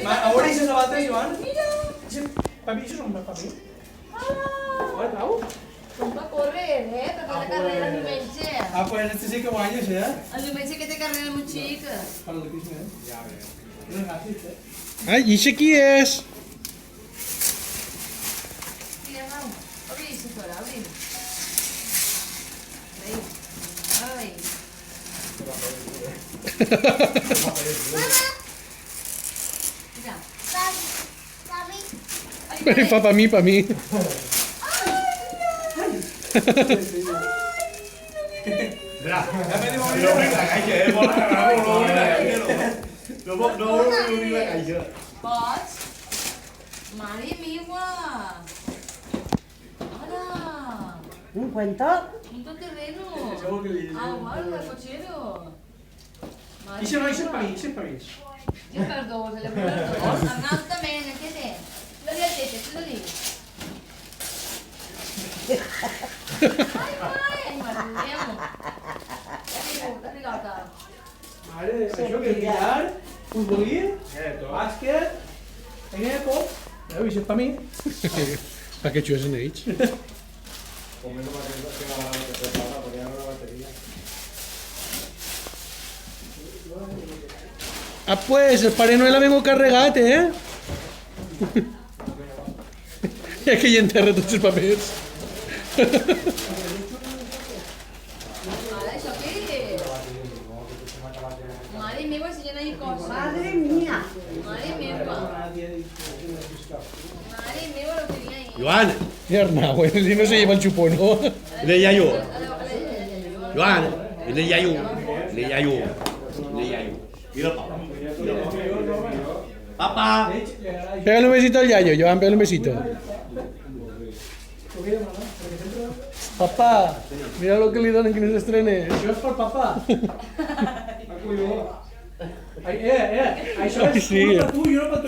Ma a veure si sabates, Joan. Papi, això és un paper? Hola, Clau. Com va córrer, perquè té carrera el diumenge. Pues este sí que guanyes, El diumenge que té carrera el meu xic. Para el de Christmas. Ja, bé. No és gràcies, Ai, i això qui és? Tira, Mau. Obri, Sitora, obri. Ai. Mira. Fa pa mi, pa mi. No venga, gaire, vol agarrar no vol obrir la caixa. Pots? Mare meva. Ara. Un cuento. Un tot terreno. Segur que li... Guarda, cochero. Això no, això és per mi, això és per mi. Yo per dos, el per dos. Arnau també, què té? Dali a tete, tu dali. Ai, Maria. La pilota. Mare, això que és billar, futbolí, bàsquet, feina de cop. Veu, això és per mi. Pa que jugues en ells. Comento para que la prepara, porque ya no la batería. Ah, pues, el Pare Noel la vengo carregat, eh? I aquí hi enterra tots els papers. Ara, això què és? Mare meva, si ja no hi ha cosa. Madre mía. Mare meva. Mare meva, lo que hi ha ahí. Joan, I Arnau, si no se lleva el xupó, no? el de Yayo. Joan, el de Yayo. El de Yayo. Mira, papá. Papá. Pégale un besito al Yayo, Joan, pégale un besito. Papá, mira lo que li donen que no s'estrene. Això és per papà. Colló. Això Ai, és sí. uno per tu i uno per tu.